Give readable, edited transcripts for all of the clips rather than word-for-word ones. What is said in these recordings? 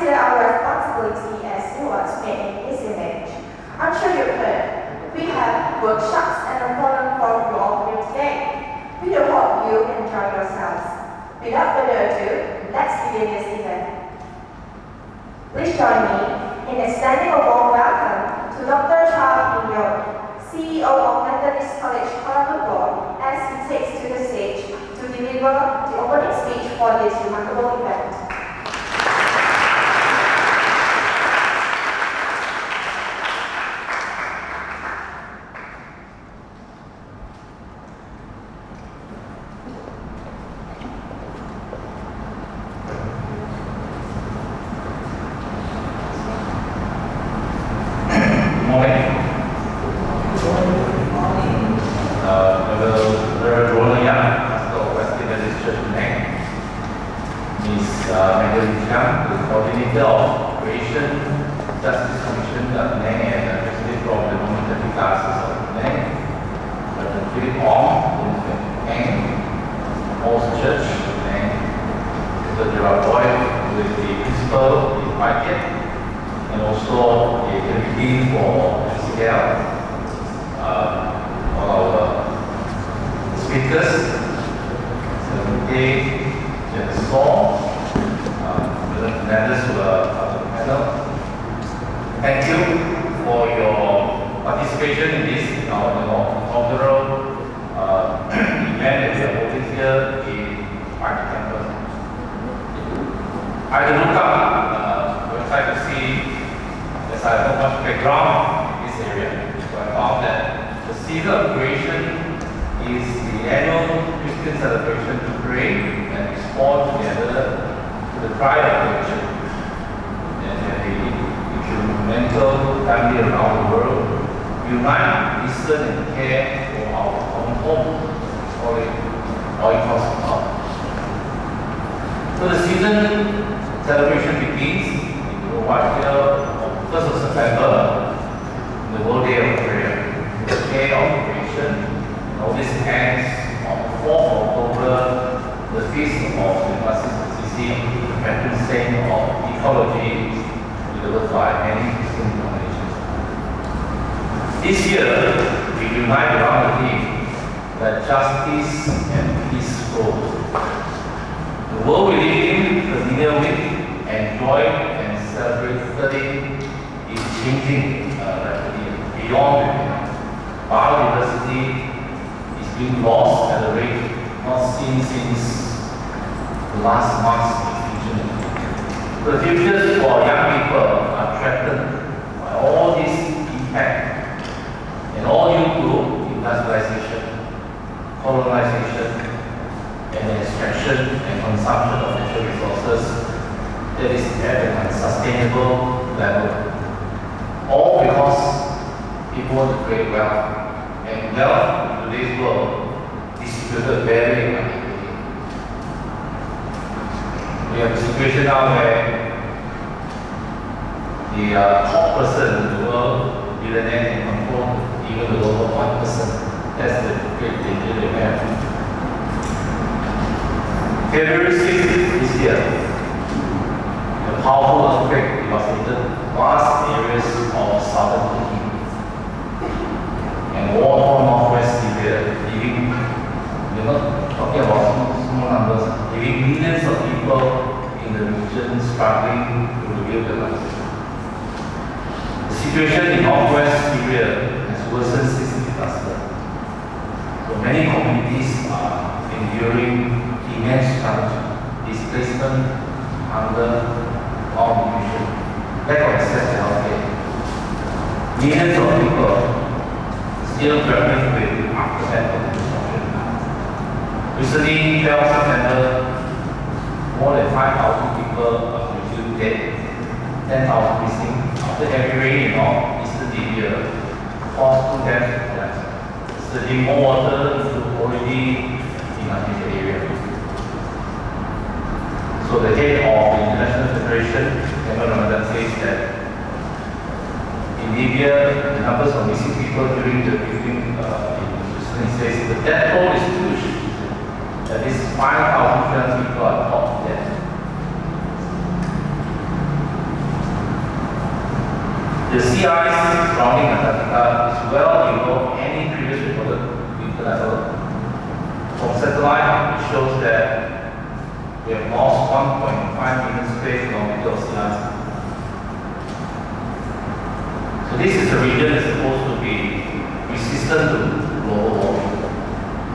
consider our responsibility as stewards made in His image. I'm sure you've heard. We have workshops and a forum for you all here today. We do hope you enjoy yourselves. Without further ado, let's begin this event. Please join me in extending a warm welcome to Dr. Charles Pinyon, CEO of Methodist College Kuala Lumpur, as he takes to the stage to deliver the opening speech for this remarkable event. and also a committee for MCKL, all our speakers, Senator Jen Saw, members who are on the panel. Thank you for your participation in this inaugural event that we are holding here in Party Campus. I had to look up website to see, as I have not much background in this area, so I found that the season of creation is the annual Christian celebration to pray and explore together the pride of creation. And the Ecumenical family around the world unite, listen, and care for our common home, or ecological. So the season celebration begins right here on 1st of September, the World Day of Prayer, the Day of Creation. And all this ends on the 4th of October, the feast of the patron saint of ecology, delivered by many Christian denominations. This year, we unite around the theme that justice and peace grow. The world we live in, familiar with, enjoy and celebrating, is changing rapidly beyond repair. Biodiversity is being lost at a rate not seen since the last month's extinction. The futures for young people are threatened by all this impact and all due to industrialization, colonization, and the extraction and consumption of natural resources that is at an unsustainable level. All because people want to create wealth, and wealth in today's world distributed very unequally. We have a situation now where the top person in the world, billionaire, can control even the lower 1%. That's the great danger they have. February 6th this year, a powerful earthquake devastated vast areas of southern Turkey and war-torn northwest Syria, leaving, we're not talking about small numbers, leaving millions of people in the region struggling to rebuild their lives. The situation in northwest Syria has worsened since the disaster. So many communities are enduring immense challenge, displacement, hunger, malnutrition, lack of access to healthcare. Millions of people still grappling with the aftermath of the destruction. Recently, 12 September, more than 5,000 people are presumed dead, 10,000 missing after heavy rain in northeastern Libya caused 2 deaths in collapse, surging more water into already inundated area. So the head of the International Federation, Ramadan, says that in Libya, the numbers of missing people during the briefing says the death toll is huge. That is 5,300 people are thought dead. The sea ice surrounding Antarctica is well below any previous recorded winter level. From satellite, it shows that we have lost 1.5 million square kilometers of sea ice. So this is a region that's supposed to be resistant to global warming.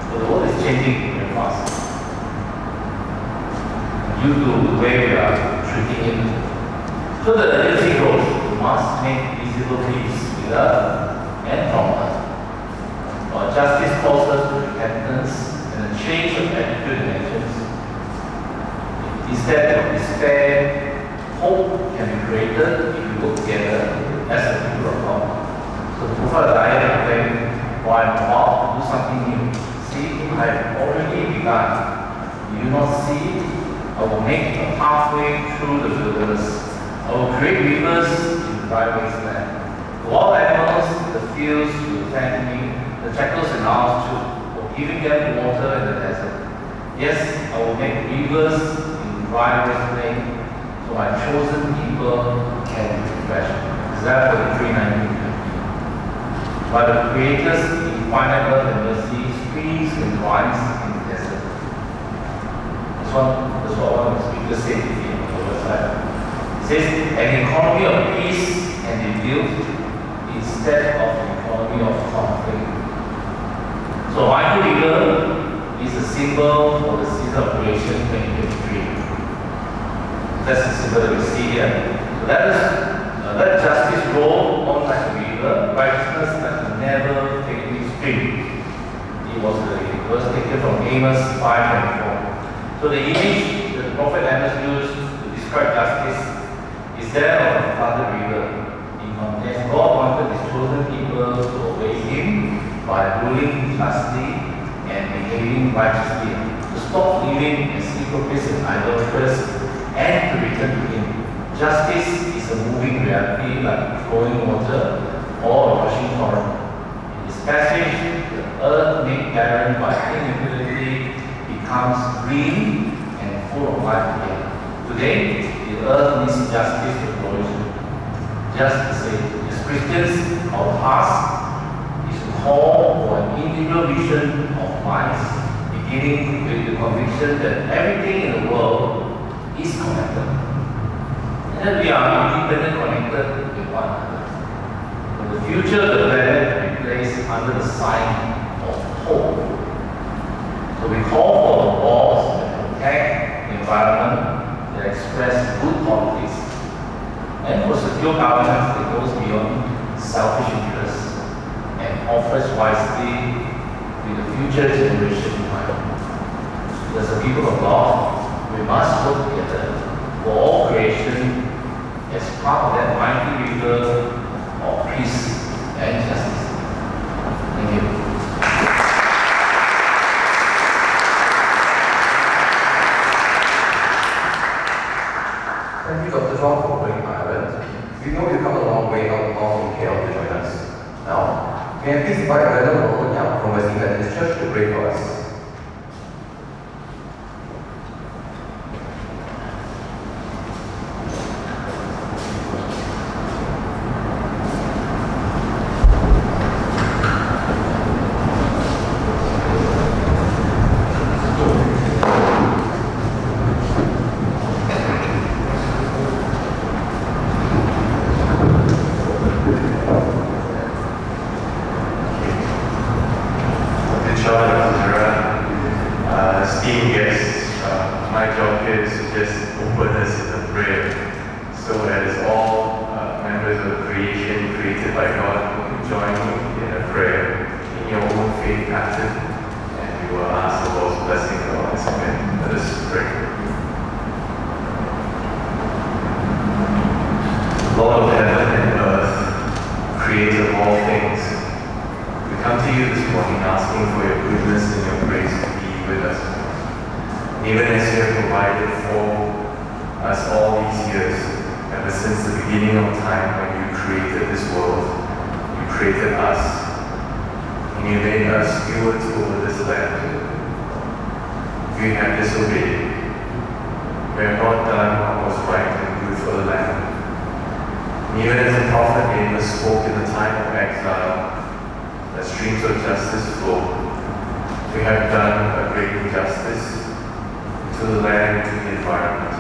So the world is changing very fast due to the way we are treating it. So the urgency grows. We must make visible peace with Earth and from Earth. Our justice calls us to repentance and a change of attitude and actions. Instead of despair, hope can be created if we work together as a people of God. So to provide a diet of them, while I'm about to do something new. See, I have already begun. Do you not see? I will make a pathway through the wilderness. I will create rivers in dry wasteland. The wild animals in the fields will thank me, the jackals and owls too, for giving them water in the desert. Yes, I will make rivers in dry wasteland, so my chosen people can be refreshed. Isaiah 43:19-50. By the Creator's infinite love and mercy, streams and rhymes in the desert. That's what one of the speakers said on the website. It says, an economy of peace can be built instead of an economy of conflict. So Michael River is a symbol for the season of creation 2023. That's the symbol that we see here. So let justice roll on like a river, righteousness like a never failing stream. It was the verse taken from Amos 5:24. So the image that the prophet Amos used to describe justice is that of a flooded river. In context, God wanted His chosen people to obey Him by ruling justly and behaving righteously, to stop living as hypocrites and idolaters, and to return to Him. Justice is a moving reality like flowing water or a rushing torrent. In this passage, the earth made barren by inability becomes green and full of life again. Today, the earth needs justice to flourish. Just the same, as Christians, our task is to call for an integral vision of minds, beginning with the conviction that everything in the world is connected, and that we are independent connected with one another. For the future of the planet will be placed under the sign of hope. So we call for the laws that protect the environment, that express good qualities, and for secure governance that goes beyond selfish interests and offers wisely to the future generation in mind. As a people of God, we must work together for all creation as part of that mighty river of peace and justice. Thank you. Thank you, Dr. John, for bringing Ireland. We know you've come a long way out from KL to join us. Now, may I please invite Reverend Robert Yap from West Methodist Church to pray for us. esteemed guests, my job here is to just open us in a prayer so that as all members of creation created by God join me in a prayer in your own faith pattern, and we will ask the Lord's blessing on us. Amen. Let us pray. Lord of heaven and earth, creator of all things, we come to you this morning asking for your goodness and your grace to be with us. Even as you have provided for us all these years, ever since the beginning of time when you created this world, you created us, and you made us stewards over this land. We have disobeyed. We have not done what was right and good for the land. And even as the prophet Amos spoke in the time of exile, that streams of justice flow, we have done a great injustice to the land and to the environment.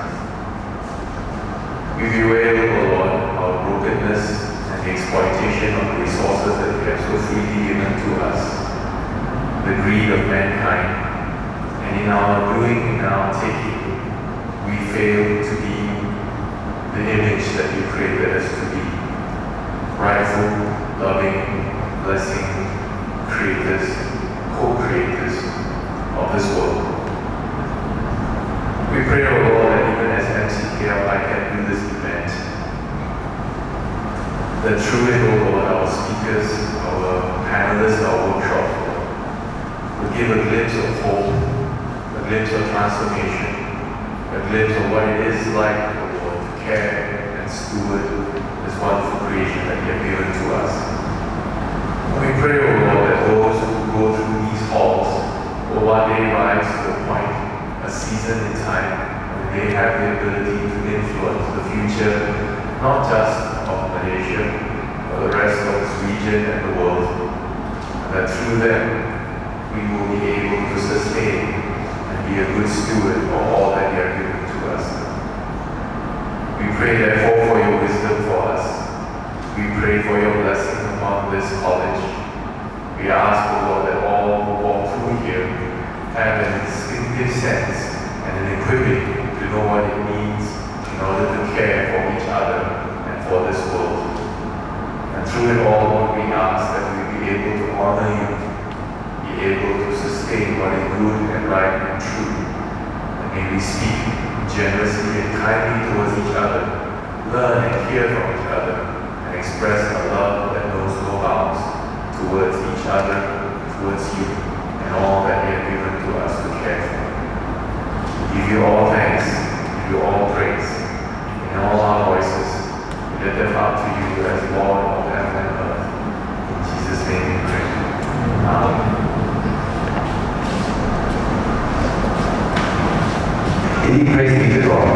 We bewail, O Lord, our brokenness and the exploitation of the resources that you have so freely given to us, the greed of mankind, and in our doing, in our taking, we fail to be the image that you created us to be. Rightful, loving, blessing creators, co-creators of this world. We pray, O Lord, that even as MCKL, I can do this event, that through it, O Lord, our speakers, our panelists, our workshops, will give a glimpse of hope, a glimpse of transformation, a glimpse of what it is like, O Lord, to care and steward this wonderful creation that you have given to us. And we pray, O Lord, that those who go through these halls will one day rise to the point, a season in time, when they have the ability to influence the future, not just of Malaysia, but the rest of this region and the world. And that through them, we will be able to sustain and be a good steward of all that you have given to us. We pray therefore for your wisdom for us. We pray for your blessing upon this college. We ask, O Lord, that all who walk through here have an instinctive sense and an equipping to know what it means in order to care for each other and for this world. And through it all, Lord, we ask that we be able to honor you, be able to sustain what is good and right and true. And may we speak generously and kindly towards each other, learn and hear from each other, and express a love that knows no bounds towards each other, towards you, and all that you have given to us to care for. We give you all thanks, we give you all praise, in all our voices, we lift them up to you as Lord of heaven and earth. In Jesus' name we pray. Amen. Indeed, praise be to God.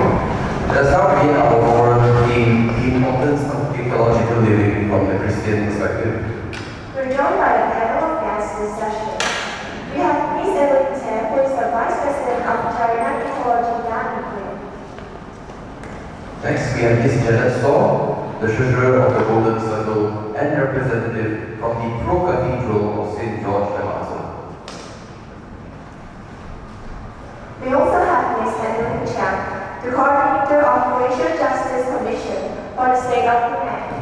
Let us now begin our forum in the importance of ecological living from the Christian perspective. We're joined by a panel of guests this session. We have Ms. Evelyn Tan, who is the Vice President of China Ecological. Next, we have Ms. Janet Saw, the Treasurer of the Golden Circle and representative from the Pro-Cathedral of St. George the Martyr. We also have Ms. Evelyn Chiang, the Coordinator of Racial Justice Commission for the State of Ecumenical.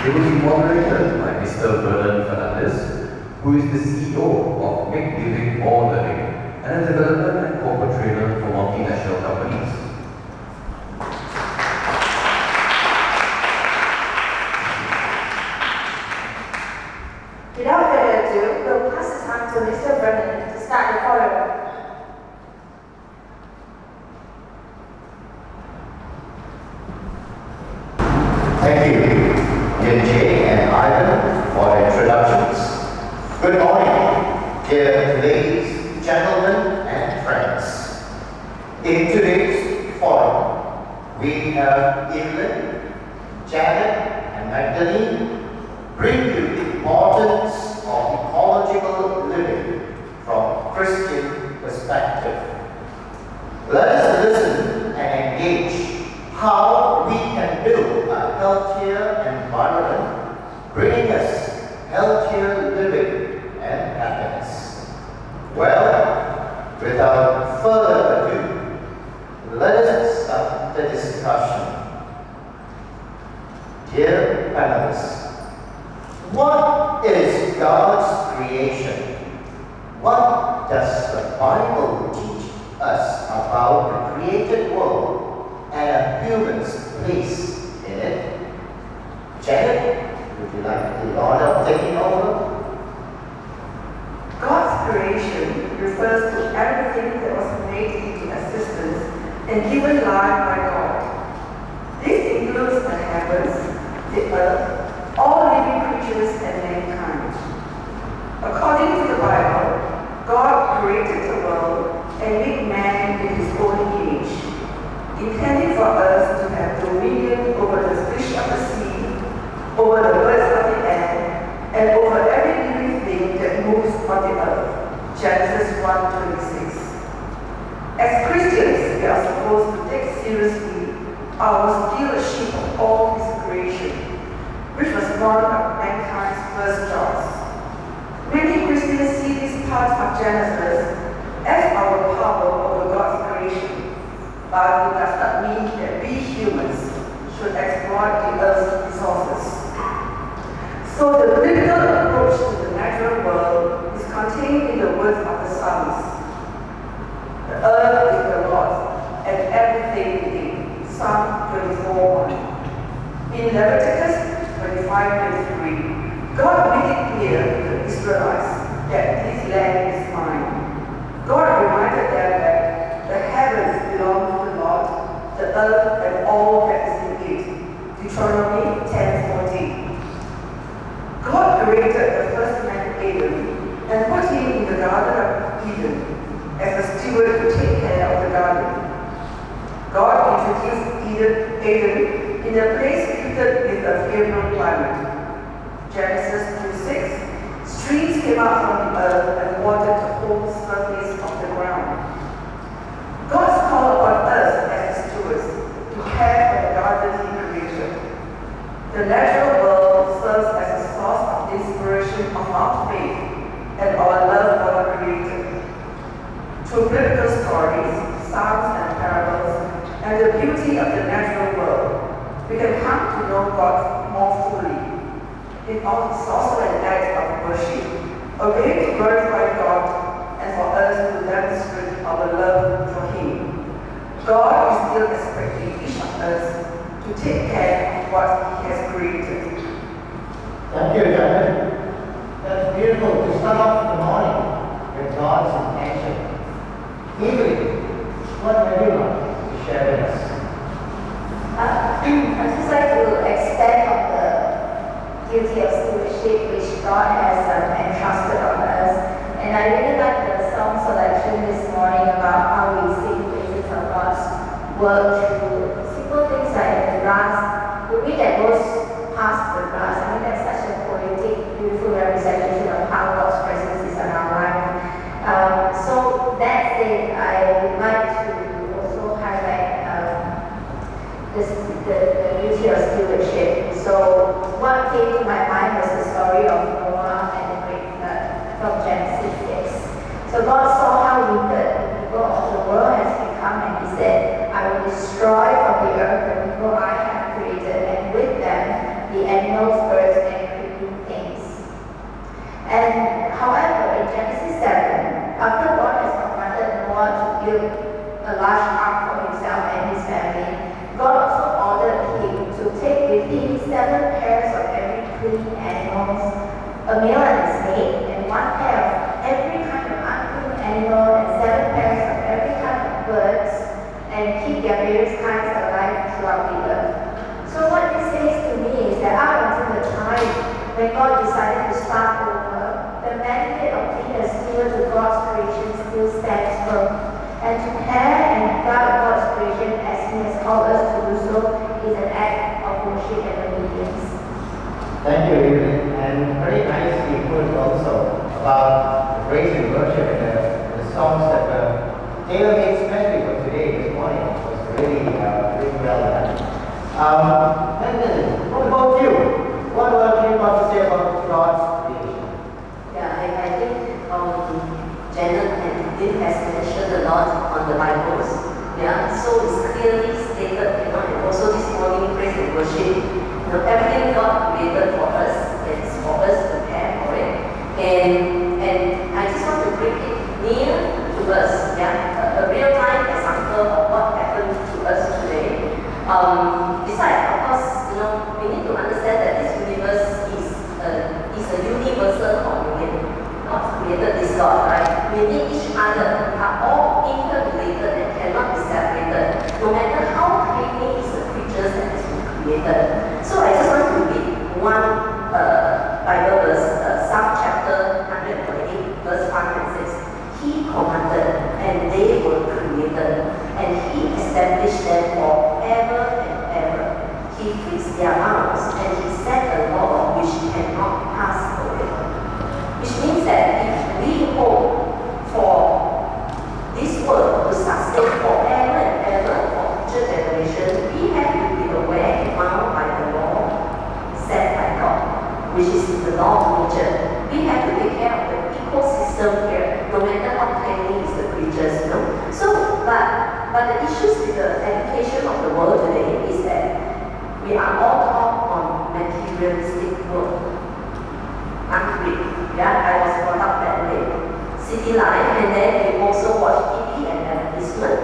They will be moderated by Mr. Vernon Fernandez, who is the CEO of Make Living More Learning and a development and corporate trainer for multinational companies. Without further ado, we'll pass the time to Mr. Vernon to start the forum. Thank you, Jay and Ivan, for the introductions. Good morning, dear ladies, gentlemen, and friends. In today's forum, we have Evelyn, Janet, and Magdalene bring you the importance of ecological living from Christian perspective. Let us listen and engage how we can build a healthier environment, bringing us healthier living and happiness. Well, without further ado, let us start the discussion. Dear panelists, what is God's creation? What does the Bible teach us about the created world and a human's place in it? Janet, would you like the honor of taking over? God's creation refers to everything that was made into existence and given life by God. This includes the heavens, the earth, all living creatures and mankind. According to the Bible, God created the world and made man with intending for us to have dominion over the fish of the sea, over the birds of the air, and over every living thing that moves on the earth. Genesis 1:26. As Christians, we are supposed to take seriously our stewardship of all His creation, which was one of mankind's first jobs. Many Christians see this part of Genesis as our power over God's creation, but it does not mean that we humans should exploit the earth's resources. So the biblical approach to the natural world is contained in the words of the Psalms. The earth is the Lord's and everything within. Psalm 24:1. In Leviticus 25:23, God made it clear to the Israelites that this land is mine. God reminded them that the heavens belong to the Lord, the earth and all that is in it. Deuteronomy 10:14. God created the first man Adam and put him in the Garden of Eden as a steward to take care of the garden. God introduced Adam in a place fitted with a favorable climate. Genesis 2:6. Streams came out from the earth and watered the whole surface of the ground. God's call upon us as His stewards to care for the garden He created. The natural world serves as a source of inspiration of our faith and our love for the Creator. Through biblical stories, psalms and parables, and the beauty of the natural world, we can come to know God more fully. It is also an act of worship, a way to glorify God and for us to demonstrate our love for Him. God is still expecting each of us to take care of what He has created. Thank you, Janet. That's beautiful to start off the morning with God's intention. Evelyn, what would you like to share with us? I'd just like to expand on the duty of stewardship which God has entrusted on us. And I really like the song selection this morning about how we sing praises of God's work through simple things like the grass, the wind that goes past the grass. I mean, that's such a poetic, beautiful representation of how God's presence is in our life. So that said, I would like to also highlight the duty of stewardship. So what came to my mind was the story of Noah and the great flood from Genesis 6. So God saw how wicked the people of the world has become, and He said, I will destroy from the earth the people I have created, and with them the animals, birds, and creeping things. And however, in Genesis 7, after God has commanded Noah to build a large ark for himself and his family, God also ordered him to take with him 7 pairs of every clean animals, a male and his mate, and 1 pair of every kind of unclean animal, and 7 pairs of every kind of birds, and keep their various kinds alive throughout the earth. So what this says to me is that up until the time when God decided to start over, the mandate of being a steward to God's creation still stands firm. And to care and guard God's creation as He has called us to do so is an act of worship and obedience. Thank you, Evelyn. And very nicely put also about the praise and worship and the songs that were tailor-made especially for today, this morning. It was really, really well done. Then, what about you? What have you got to say about God's creation? Yeah, I think Janet and Lynn has mentioned a lot on the Bibles. Yeah, so it's clearly stated, and also this morning, praise and worship. Everything God created for us, it's for us to care for it. And I just want to bring it near to us, yeah, a real life example of what happened to us today. Besides, of course, we need to understand that this universe is a universal communion. God created this God, right? We need each other. We are all interrelated and cannot be separated, no matter how tiny is the creatures that has been created. So I just want to read one Bible verse, Psalm chapter 128, verse 5 and 6. He commanded, and they were created, and He established them but the issues with the education of the world today is that we are all taught on materialistic world. Yeah, I was brought up that way. City life, and then we also watch TV and advertisement.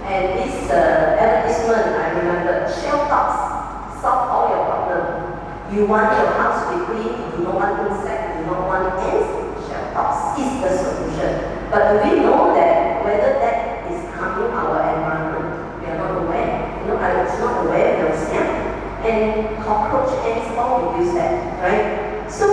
And this advertisement, I remember, Shell Talks, solve all your problems. You want your house to be clean, you do not want insects, you do not want ants, Shell Talks is the solution. But do we know that whether that is harming our environment? We are not aware. You know, I was not aware of those, yeah? And cockroach ants all reduce that, right? So,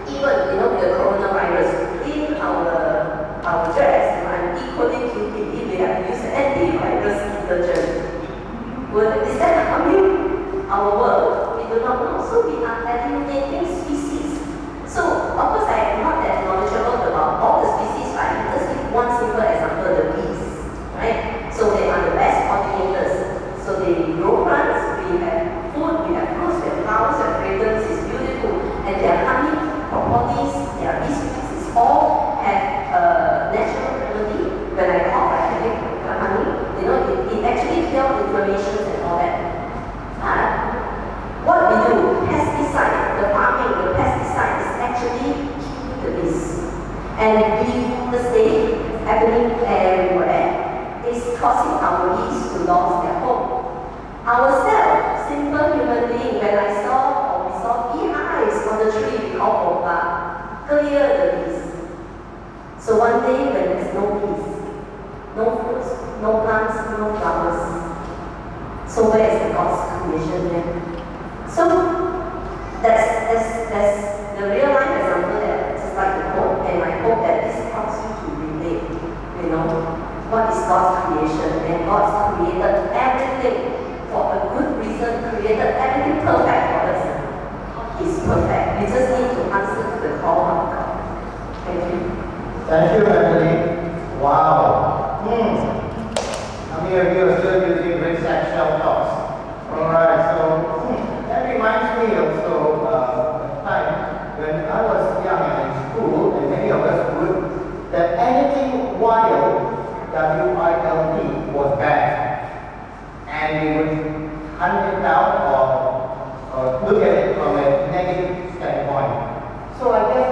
even, the coronavirus, in our dress, I'm equally guilty if we have used antivirus detergent. Well, is that harming our world? We do not know. So we are eliminating species. So, of course, I am not that knowledgeable about all the species, right? Just give one simple example, the bees, right? So they are the best pollinators. So they grow plants, we have food, we have fruits, we have flowers, we have fragrance, it's beautiful. And their honey properties, their bee species, all have natural remedy. When I cough, I can make honey. It actually cures inflammations and all that. But what we do, pesticides, the farming, the pesticide is actually killing the bees. And deforestation happening everywhere is causing our bees to lose their home. Ourselves, simple human being, when we saw beehives on the tree, we call bomba, clear the bees. So one day when there's no bees, no fruits, no plants, no flowers, so where is the God's creation then? So that's the real life example that I just like to quote, and I hope that this helps you to relate, what is God's creation, and God's created everything for a good reason, created everything perfect for us. It's perfect. We just need to answer to the call of God. Thank you. Thank you, Anthony. Wow. How many of you are still using Great Shell Talks? Alright, so that reminds me also of a time when I was young and in school, and many of us would, that anything wild, W-I-L-D, was bad. And we would hunt it down or look at it from a negative standpoint. So I guess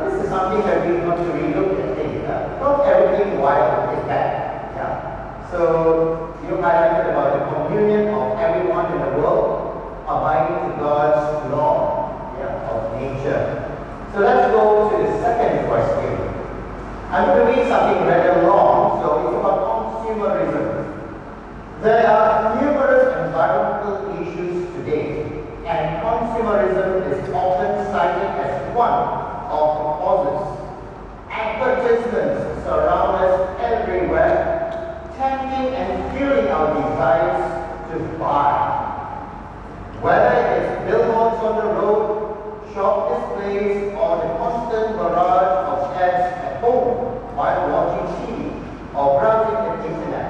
this is something that we want to relook at things. Not everything wild is bad. Yeah. So you highlighted about the communion of everyone in the world abiding to God's law of nature. So let's go to the second question. I'm going to read something rather long, so it's about consumerism. There are numerous environmental issues today, and consumerism is often cited as one of the causes. Advertisements surround us everywhere, tempting and fueling our desires to buy. Whether it's billboards on the road, shop displays, or the constant barrage of ads at home while watching TV or browsing the internet.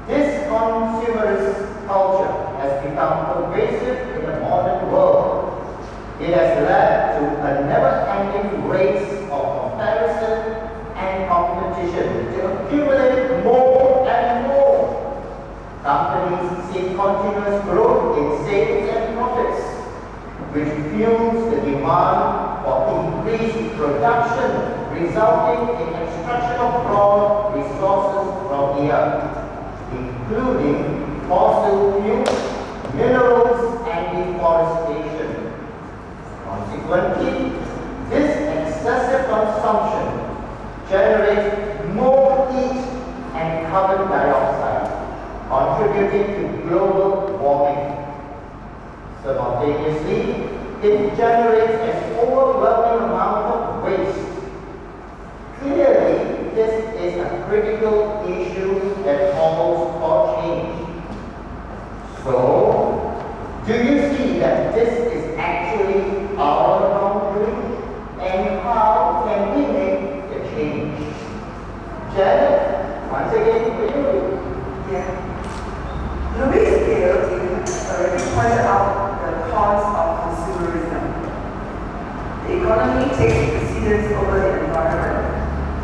This consumerist culture has become pervasive in the modern world. It has led to a never-ending race of comparison and competition to accumulate more and more. Companies seek continuous growth in sales and profits, which fuels the demand for increased production, resulting in extraction of raw resources from the earth, including fossil fuels, minerals, and deforestation. Consequently, this excessive consumption generates more heat and carbon dioxide, contributing to global warming. Simultaneously, it generates an overwhelming amount of waste. Clearly, this is a critical issue that calls for change. So, do you see that this is actually our wrongdoing? And how can we make the change? Janet, once again, for you. Yeah. Louis Gale already pointed out the cause of consumerism. The economy takes precedence over the environment.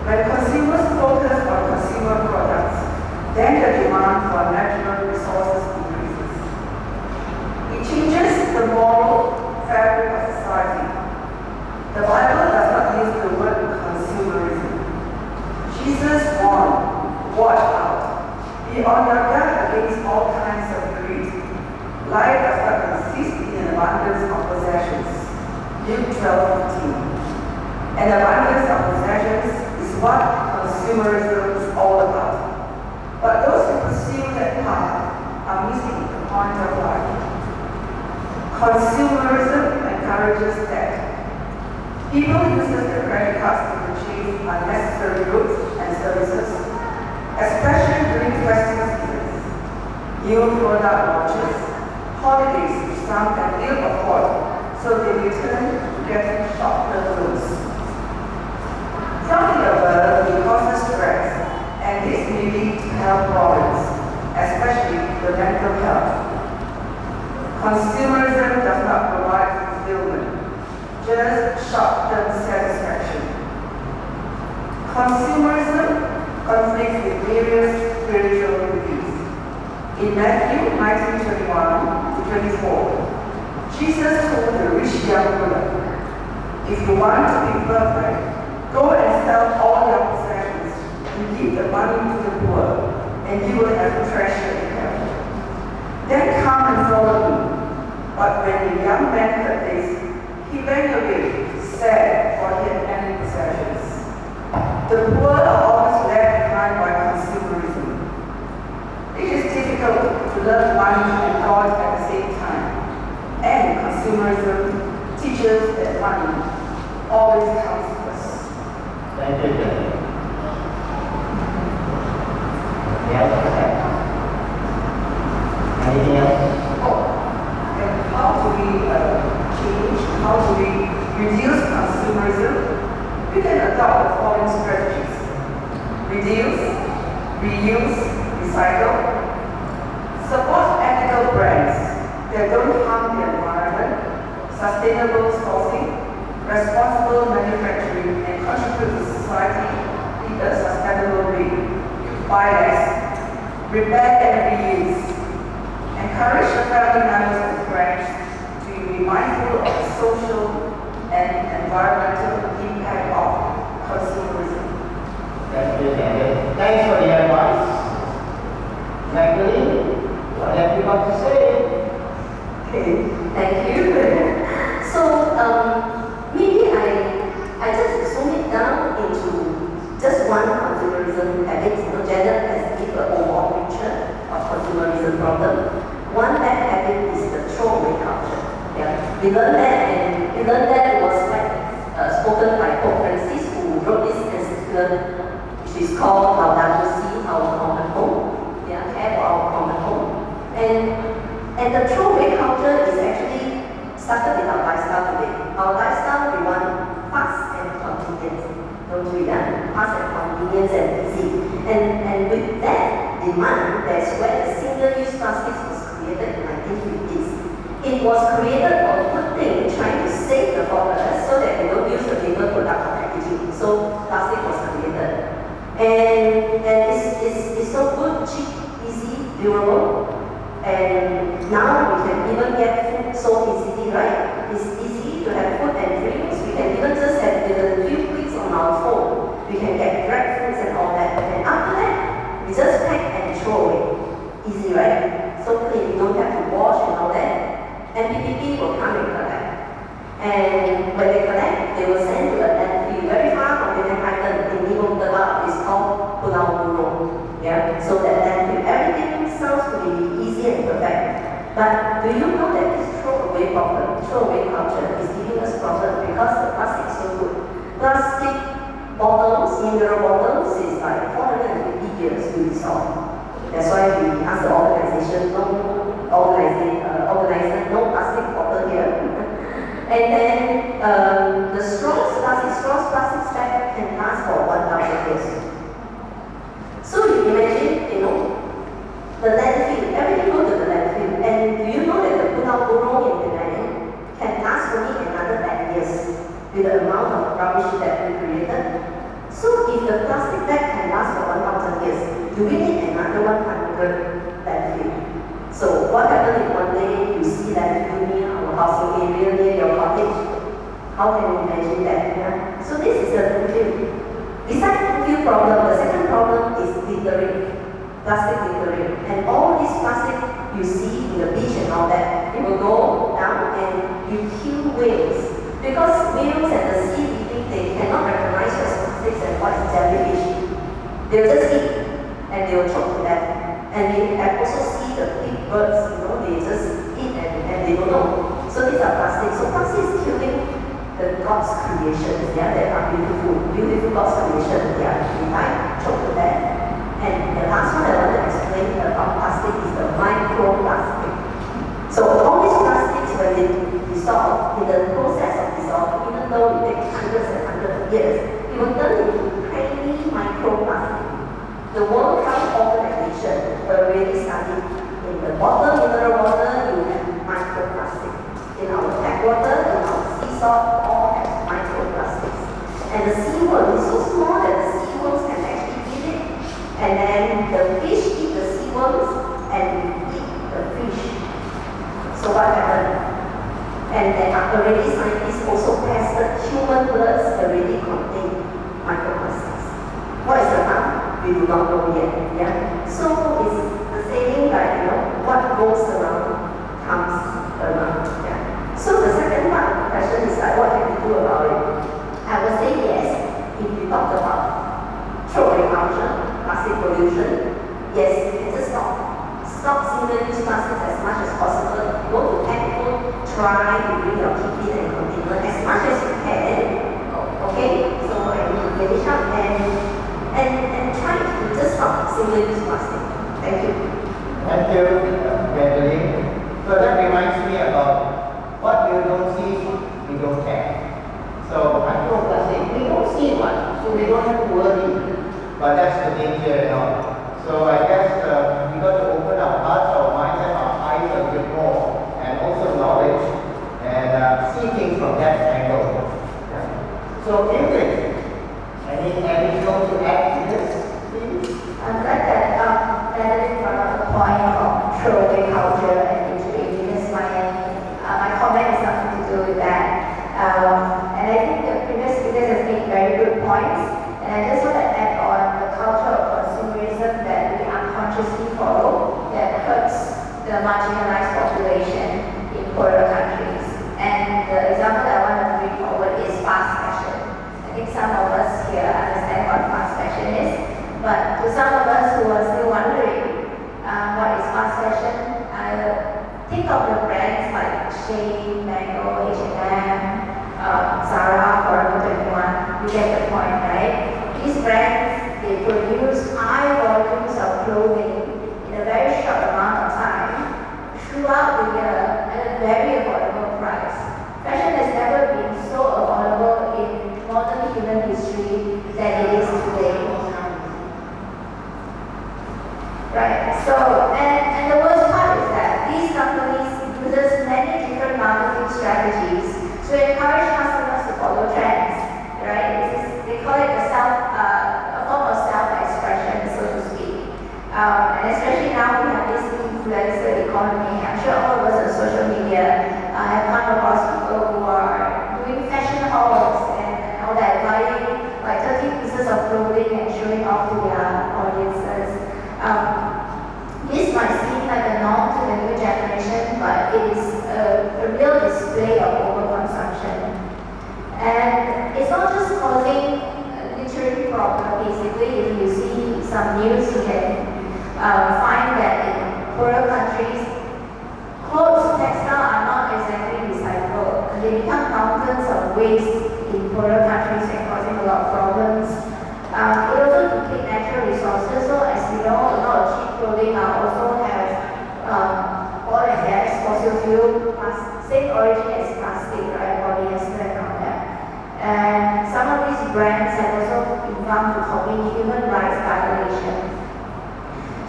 When consumers focus on consumer products, then life does not consist in an abundance of possessions. Luke 12:15. An abundance of possessions is what consumerism is all about. But those who pursue that path are missing the point of life. Consumerism encourages debt. People use their credit cards to purchase unnecessary goods and services, especially during festive seasons, new product launches, holidays which some can ill afford, so they return to getting short-term loans. From the above, it causes stress, and this may lead to health problems, especially the mental health. Consumerism does not provide fulfillment, just short-term satisfaction. Consumerism conflicts with various spiritual beliefs. In Matthew 19:21-24, Jesus told the rich young ruler, "If you want to be perfect, go and sell all your possessions and give the money to the poor, and you will have treasure in heaven. Then come and follow me." But when the young man heard this, he went away, sad, for he had many possessions. The poor are always left behind by consumerism. It is difficult to love money and God at the same time. And consumerism teaches that money always comes first. Thank you, Jenny. Anything else? And how do we change, how do we reduce consumerism? We can adopt the following strategies: reduce, reuse, recycle, support ethical brands that don't harm the environment, sustainable sourcing, responsible manufacturing, and contribute to society in a sustainable way. Buy less, repair and reuse. Encourage the family members and friends to be mindful of the social and environmental impact of consumerism. Thank you, Daniel. Thanks for the advice. Magdalene, what have you got to say? Okay, thank you. So, maybe I just zoom it down into just one consumerism habit. Janet has given an overall picture of consumerism problem. One bad habit is the throwaway culture. Yeah, we learned that was spoken by Pope Francis, who wrote this encyclical, which is called Laudato Si, Our Common Home. Yeah, care for our common home. And the throwaway culture is actually started with our lifestyle today. Our lifestyle, we want fast and convenient. Don't we? Fast and convenient and easy. And with that demand, that's where the single-use plastics was created in 1950s. It was created for a good thing, trying to save the forest so that we don't use the paper product for packaging. So plastic was created. And it's so good, cheap, easy, durable. And now we can even get food so easily, right? It's easy to have food and drinks. We can even just have a few clicks on our phone. We can get direct foods and all that. And after that, we just pack and throw away. Easy, right? So clean, we don't have to wash and all that. And PPP will come and collect. And when they collect, they will send to a landfill very far from the island in Nibong Tebak. It's called Pulau Burung. Yeah? So that landfill, everything sounds to be easy and perfect. But do you know that this throwaway culture is giving us problems because the plastic is so good? Plastic bottles, mineral bottles, is like 450 years to dissolve. That's why we ask the organization, organizer, no plastic bottle here. And then the plastic bag can last for 1,000 years. So you imagine, the landfill, everything goes to the landfill. And do you know that the Pulau Burung in Penang can last only another 10 years with the amount of rubbish that we created? So if the plastic bag can last for 1,000 years, do we need another 100 landfill? So what happens if one day you see landfill near our housing area, near your cottage? How can you imagine that? Yeah? So this is the landfill. Besides the landfill problem, the second problem is littering. Plastic littering. And all this plastic you see in the beach and and all that. It will go down and you kill whales. Because whales and the sea living, they cannot recognize what is plastics and what is jellyfish. They'll just eat and they will choke to death. And they have also see the big birds, they just eat and they don't know. So these are plastics. So plastic is killing the God's creations. They are beautiful, beautiful God's creation. They are designed, choke to death. And the last one I want to explain about plastic is the microplastic. So all these plastics, when they dissolve, in the process of dissolving, even though it takes hundreds and hundreds of years, it will turn into tiny microplastic. The World Health Organization already studied in the water, mineral water, you have microplastic. In our tap water, in our sea salt, all have microplastics. And the seaworm is so small that the seaworms can actually eat it. And then the fish eat the seaworms and we eat the fish. So what happened? And there are already scientists also tested human bloods already contain microplastics. What is the harm? We do not know yet. Yeah? So it's the saying that what goes around comes around. Yeah? So the second part of the question is like, what can we do about it? I would say yes, if we talk about throwaway culture, plastic pollution, yes, you can just stop single-use plastics as much as possible. Go to temple, try to bring your tiffin and container as much as you can. Okay? So I need to finish up and try to just stop single-use plastic. Thank you. Thank you, Madeline. So that reminds me about what you don't see, you don't care. So microplastic, we don't see one, so we don't have to worry. But that's the danger and all. So I guess we got to open our hearts, our minds, and our eyes a bit more, and also knowledge, and see things from that angle. Yeah. So Ingrid, any additional to add to this, please? I'm glad that Madeline brought up the point of throwaway culture and injury, because my comment has nothing to do with that. And I think the previous speakers have made very good points. And I just want to add on the culture of consumerism that we unconsciously follow that hurts the marginalized population in poorer countries. And the example I want to bring forward is fast fashion. I think some of us here understand what fast fashion is, but to some of us who are still wondering what is fast fashion, think of the brands like Shein, Mango, H&M, Zara, Forever 21. You get the point, right? These brands, they produce high volumes of clothing in a very short amount of time throughout the year at a very affordable price. Fashion has never been so affordable in modern human history than it is today. Right, so, and the worst part is that these companies use many different marketing strategies to encourage customers to follow trends, right? They call it a form of self-expression, so to speak. And especially now we have this influencer economy. I'm sure all of us on social media have come across people who are doing fashion hauls and all that, buying like 30 pieces of clothing and showing off to their audiences. This might seem like a norm to the new generation, but it is a real display of overconsumption. And it's not just causing a literary problem. Basically, if you see some news, you can find that in poorer countries, clothes, textiles are not exactly recycled. They become mountains of waste in poorer countries and causing a lot of problems. It also depletes natural resources, so as we know, a lot of cheap clothing also have oil and gas, fossil fuel, same origin as plastic, right, polyester and all that. And some of these brands have also been found to commit human rights violations.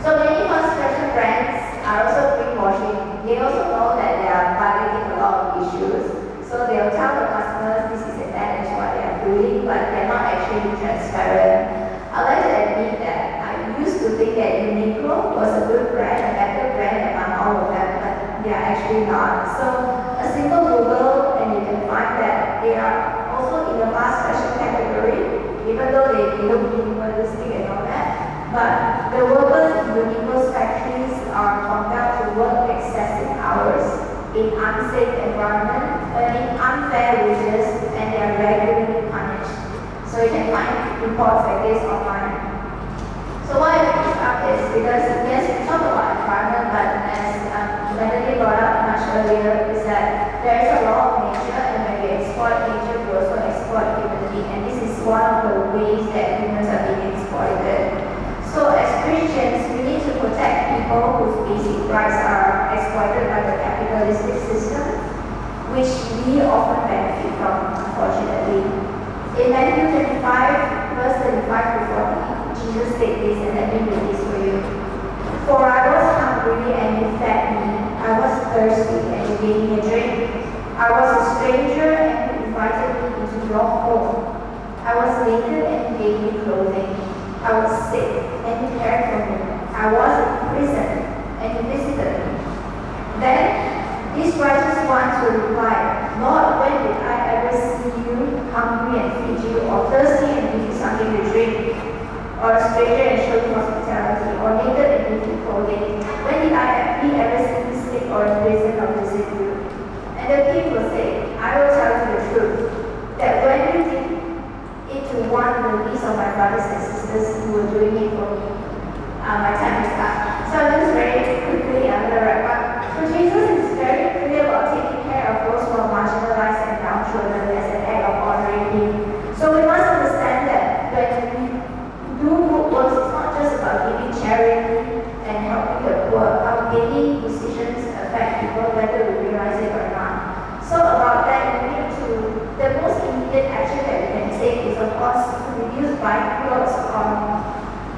So many fast fashion brands are also greenwashing. They also know that they are violating a lot of issues. So they'll tell the customers this is and that is what they are doing, but they're not actually transparent. I like to admit that I used to think that Ecumenical was a good brand, a better brand among all of them, but they are actually not. So a simple Google and you can find that they are also in the fast fashion category, even though they look minimalistic and all that. But the workers in Unical's factories are compelled to work excessive hours in unsafe environment, earning unfair wages, and they are regularly punished. So you can find reports like this online. So why I bring this up is because yes, we talk about environment, but as Melanie brought up much earlier, is that there is a law of nature, and when we exploit nature, we also exploit humanity, and this is one of the ways that humans are being exploited. So as Christians, we need to protect people whose basic rights are exploited by the capitalistic system, which we often benefit from, unfortunately. In Matthew 25, verse 35 to 40, Jesus said this, and let me read this for you. For I was hungry, and you fed me. I was thirsty, and you gave me a drink. I was a stranger, and you invited me into your home. I was naked, and you gave me clothing. I was sick, and you cared for me. I was in prison, and you visited me. Then these righteous ones will reply, Lord, when did I ever see you hungry and feed you, or thirsty and give you something to drink, or a stranger and show you hospitality, or naked and give you clothing? When did we ever see you sick or in prison or visit you? And the king will say, I will tell you the truth, that when you did it to one of the least of my brothers and sisters, you were doing it for me. My time is up. So I'll just very quickly, I'm going to wrap up. So Jesus is very clear about taking care of those who are marginalized and downtrodden as an act of honoring Him. So we must understand that when we do good works, it's not just about giving charity and helping the poor. Our daily decisions affect people whether we realize it or not. So about that, we need to, the most immediate action that we can take is of course to reduce buying clothes on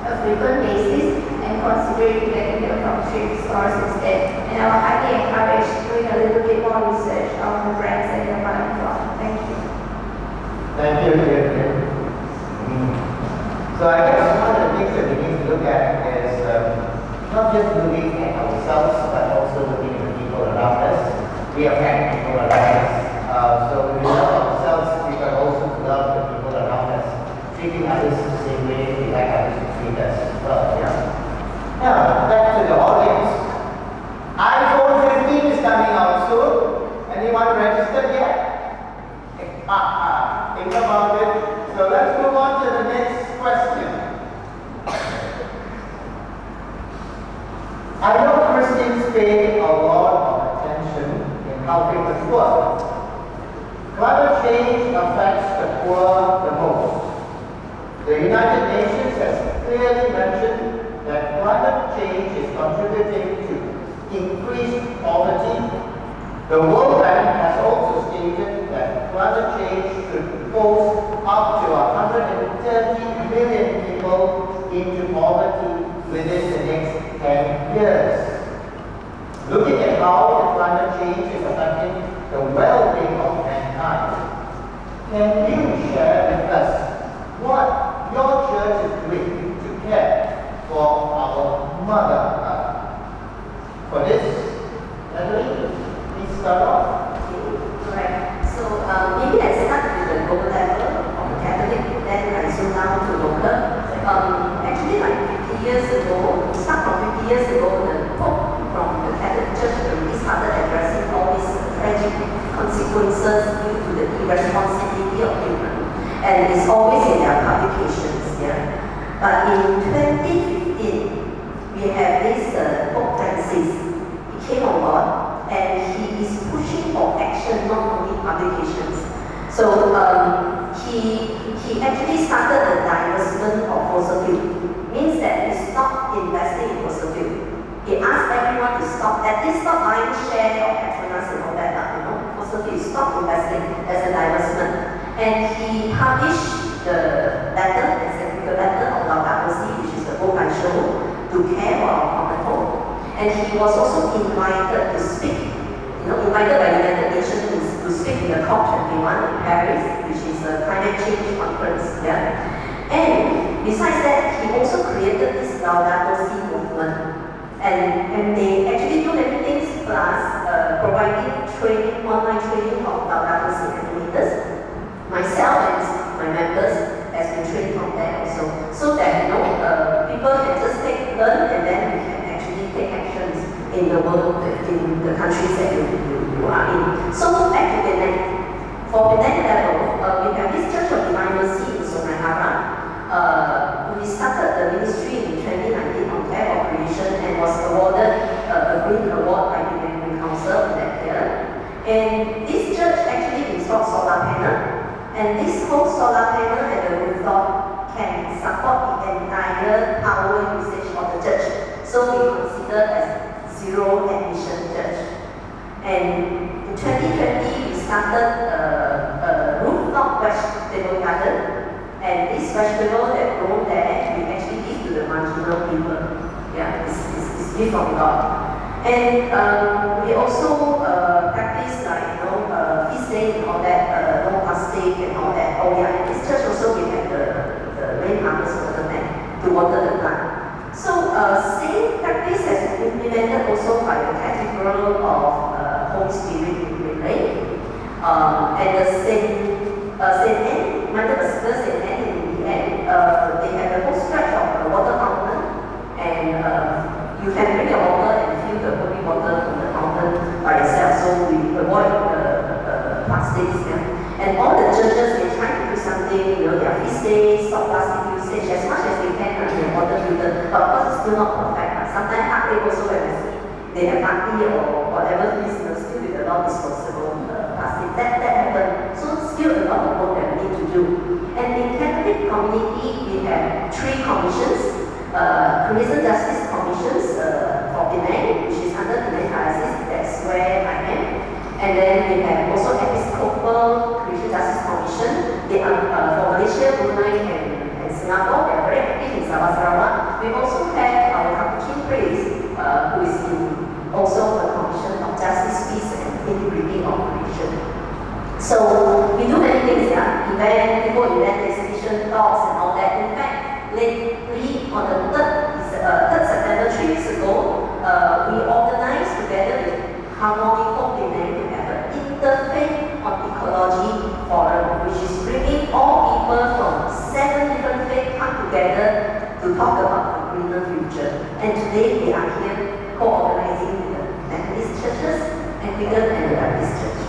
a frequent basis and considering getting them from thrift stores instead. And I will highly encourage doing a little bit more research on the brands that you're buying from. Thank you. Thank you, Vivian. So I guess one of the things that we need to look at is not just looking at ourselves, but also looking at the people around us. We affect people around us. So if we love ourselves, we can also love the people around us, treating others the same way we like others to treat us as well. Yeah. Now, back to the audience. iPhone 15 is coming out soon. Anyone registered yet? Think about it. So let's move on to the next question. I know Christians pay a lot of attention in helping the poor. Climate change affects the poor the most. The United Nations has clearly mentioned that climate change is contributing to increased poverty. The World Bank has also stated that climate change could force up to 130 million people into poverty within the next 10 years. Looking at how the climate change is affecting the well-being of mankind, can you share with us what your church is doing to care for our Mother Earth? For this, Natalie, please start off. Right. So maybe I start with the global level of the Catholic, then I zoom down to local. Actually, like 50 years ago, start from 50 years ago, the Pope from the Catholic Church already started addressing all these tragic consequences due to the irresponsibility of human, and it's always in their publications. Yeah. But in 2015, we have this Pope Francis. He came on board, and he is pushing for action, not only publications. So he actually started the divestment of fossil fuel. Means that he stopped investing in fossil fuel. He asked everyone to stop, at least stop buying share of Petronas and all that, fossil fuel, stop investing as a divestment. And he published the letter, the encyclical letter of Laudato Si, which is the book I showed, to care for our common home. And he was also invited to speak, invited by the United Nations to speak in the COP21 in Paris, which is a climate change conference. Yeah? And besides that, he also created this Laudato Si movement. And they actually do many things, plus providing training, online training of Laudato Si animators. Myself and my members has been trained from there also, so that people can just learn, and then we can actually take actions in the world, in the countries that you win award by the Ecumenical Council in that year. And this church actually installed solar panel, and this whole solar panel at the rooftop can support the entire power usage of the church. So we consider as zero emission church. And in 2020, we started a rooftop vegetable garden. And this vegetable that grown there, we actually give to the marginal people. Yeah, it's gift from God. And we also practice feast day and all that, no plastic and all that. Oh yeah, in this church also we have the rain harvest water tank to water the plant. So same practice has been implemented also by the Cathedral of Holy Spirit in Great Lake. And the Saint Anne, Mother Basilica Saint Anne in the end, they have a whole stretch of water fountain, and you can bring your water and fill the holy water from the fountain by yourself. So we avoid plastics. Yeah. And all the churches, they try to do something, their feast days, stop plastic usage as much as they can, their water filter. But of course, it's still not perfect. Sometimes hardly also when I see they have party or whatever business, still with a lot of disposable plastic. That happens. So still a lot of work that we need to do. And in Catholic community, we have 3 commissions. Criminal Justice Commissions for Penang, which is under Penang Diocese, that's where I am. And then we have also Episcopal Criminal Justice Commission. They are for Malaysia, Brunei, and Singapore. They are very active in Sabah, Sarawak. We also have our Capuchin priest, who is also the Commission of Justice, Peace, and Integrity of Creation. So we do many things, yeah. People event, exhibition, talks, and all that. In fact, lately, on the 3rd September, 3 weeks ago, we organized together with Ecumenical to have an interfaith on ecology forum, which is bringing all people from 7 different faiths come together to talk about a greener future. And today we are here co-organizing with the Methodist churches, Anglican, and the Baptist church.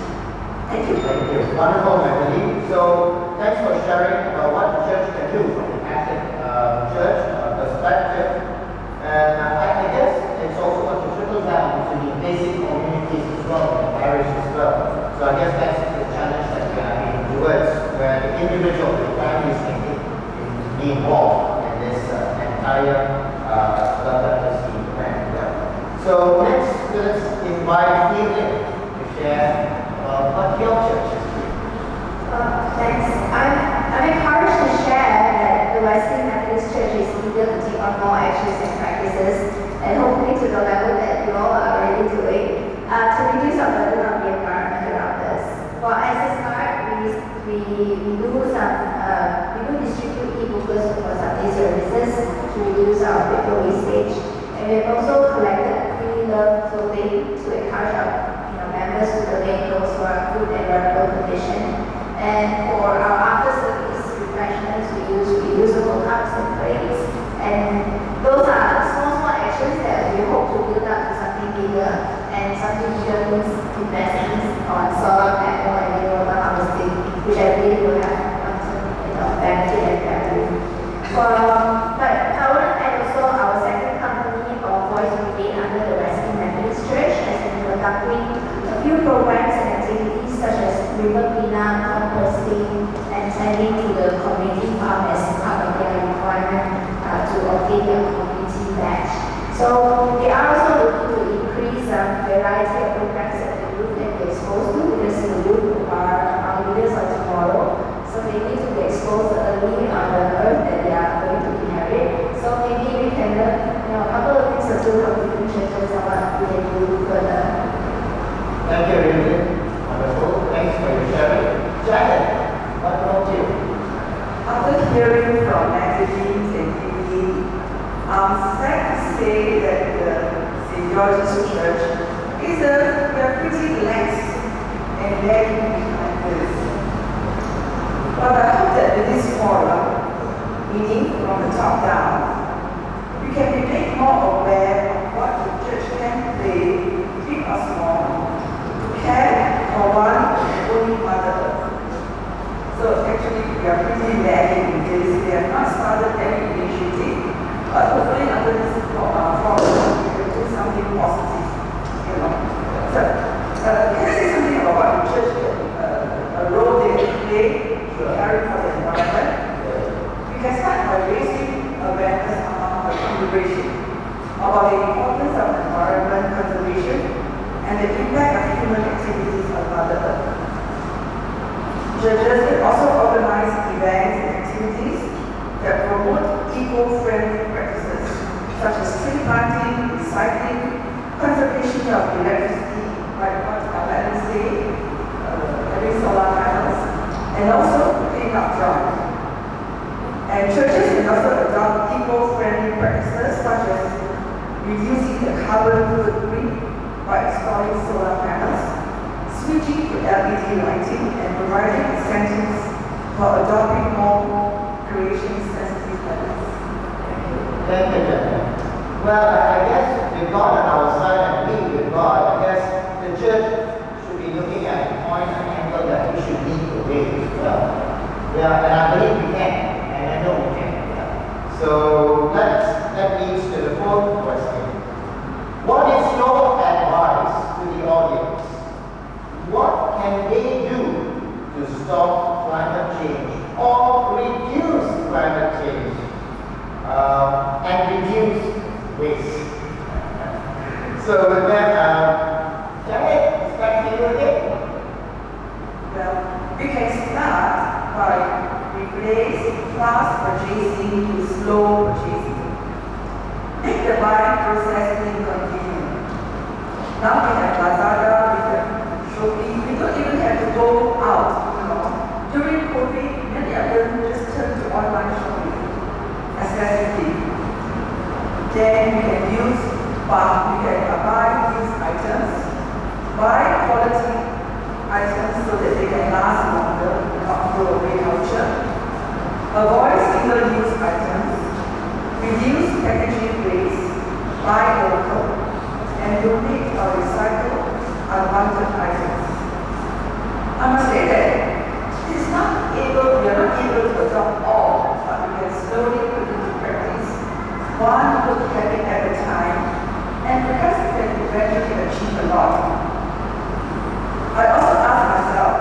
Thank you. Thank you. Wonderful, Natalie. So thanks for sharing about what the church can do from the Catholic church perspective. And I guess it's also going to trickle down to the basic communities as well, the parish as well. So I guess that's the challenge that we are heading towards, where the individual, the families can be involved in this entire leprosy event. Yeah. So next, let's invite Evelyn to share what your church is doing. Thanks. I'm encouraged to share that the Wesley Methodist Church is eager to take on more actions and practices, and hopefully to the level that you all are already doing, to reduce our burden on the environment around us. Well, as a start, we do distribute e-bookers for Sunday services to reduce our paper wastage, and we have also collected free love clothing to encourage our members to donate those who are good and vulnerable condition. And for our after-service refreshments, we use reusable cups and plates. And those are small actions that we hope to build up to something bigger. And something bigger means investments on solar panel and renewable harvesting, which I believe will have benefit and value. But our and also our second company of Voice Brigade under the Wesley Methodist Church has been conducting a few programs and activities such as river cleanup, composting, and tending to the community farm as part of their requirement to obtain a community badge. So they are also looking to increase variety of programs that the youth can be exposed to, because the youth are our leaders of tomorrow. So they need to be exposed early on the earth that they are going to inherit. So maybe we can learn a couple of things or two from different churches on what we can do further. Thank you, Evelyn. Wonderful. Thanks for your sharing. Janet, what about you? After hearing from magazines and TV, I'm sad to say that the St. George's Church we are pretty relaxed and lagging behind this. But I hope that with this forum, meaning from the top down, we can be made more aware of and the impact of human activities on Mother Earth. Churches can also organize events and activities that promote eco-friendly practices such as tree planting, recycling, conservation of electricity, like what Alan said, having solar panels, and also clean-up drive. And churches can also adopt eco-friendly practices such as reducing the carbon footprint by installing solar panels, switching to LED lighting, and providing incentives for adopting more creation-sensitive methods. Thank you, Jennifer. Well, I guess with God on our side and we with God, I guess the church should be looking at the point and angle that we should lead the way as well. Yeah, and I believe we can, and I know we can. Yeah. So that leads to the fourth question. What is your advice to the audience? What can they do to stop climate change or reduce climate change and reduce waste? So with that, Janet, it's back to you again. Well, we can start by replacing fast purchasing with slow purchasing. Make the buying process inconvenient. Now we have Lazada, we have Shopee, we don't even have to go out. During COVID, many of them just turned to online shopping excessively. Then we can buy used items, buy quality items so that they can last longer, not throw away culture. Avoid single-use items, reduce packaging waste, buy local, and donate or recycle unwanted items. I must say that we are not able to adopt all, but we can slowly put into practice one good habit at a time, and perhaps we can eventually achieve a lot. I also ask myself,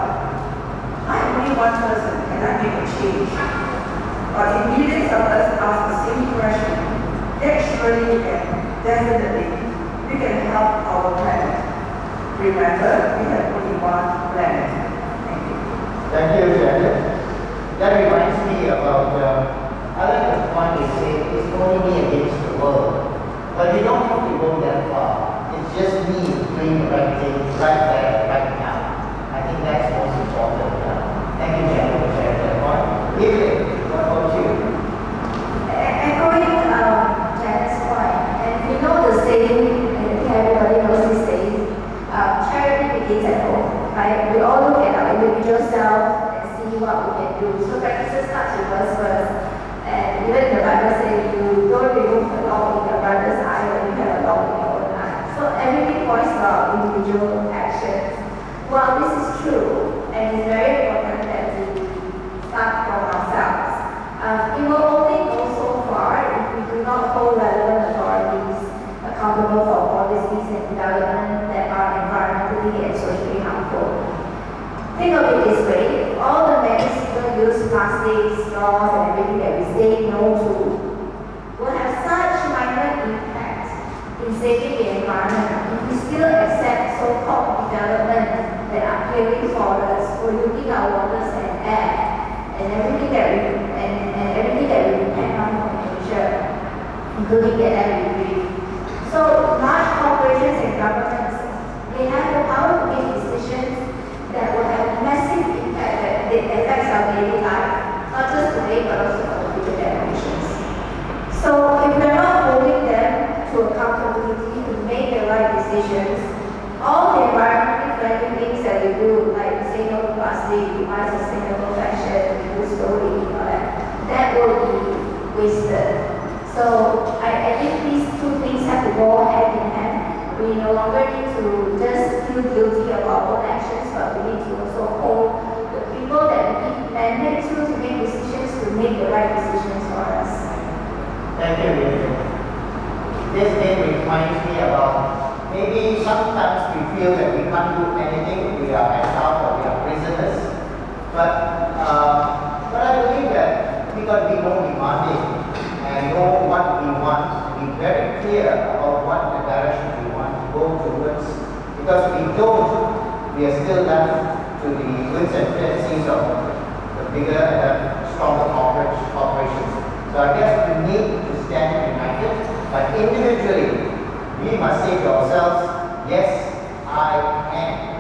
I'm only one person, can I make a change? But if millions of us ask the same question, then surely we can, definitely, we can help our planet. Remember, we have only one planet. Thank you. Thank you, Janet. That reminds me about, I like the point you say, it's only me against the world. But you don't have to go that far. It's just me doing the right thing right there, right now. I think that's most important. Thank you, Janet, for sharing that point. Evelyn, what about you? Echoing Janet's point, and we know the saying, and I think everybody knows this saying, charity begins at home, right? We all look at our individual self and see what we can do. So practices starts with us first. And even the Bible says you don't remove the log in your brother's eye when you have a log in your own eye. So everything points to our individual actions. Well, this is true, and it's very important that we start from ourselves. It will only go so far if we do not hold relevant authorities accountable for policies and development that are environmentally and socially harmful. Think of it this way, all the many single-use plastics, straws, and everything that we say no to will have such minor impact in saving the environment if we still accept so-called development that are clearly forests, polluting our waters and air, and everything that we depend on from nature, including the air we breathe. So large corporations and governments, they have the power to make decisions that will have massive impact that affects our daily life, not just today but also for the future generations. So if we're not holding them to accountability to make the right decisions, all the environmentally friendly things that we do, like we say no to plastic, we buy sustainable fashion, we do slowly, that will be wasted. So I think these two things have to go hand in hand. We no longer need to just feel guilty of our own actions, but we need to also hold the people that we mandate to make decisions to make the right decisions for us. Thank you, Vivian. This thing reminds me about maybe sometimes we feel that we can't do anything, we are hands out or we are prisoners. But I believe that we got to be more demanding and know what we want, be very clear about what the direction we want to go towards Because if we don't, we are still left to the winds and fancies of the bigger and stronger corporations. So I guess we need to stand united, but individually, we must say to ourselves, yes, I can.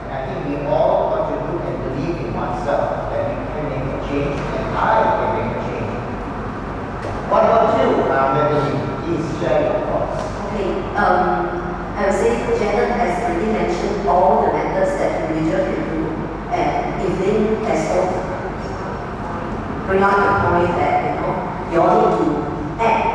And I think we all want to look and believe in oneself that we can make a change, and I can make a change. What about you, Melanie? Please share your thoughts. Okay, I would say Janet has already mentioned all the methods that individual can do, and Evelyn has also bring out the point that you all need to act.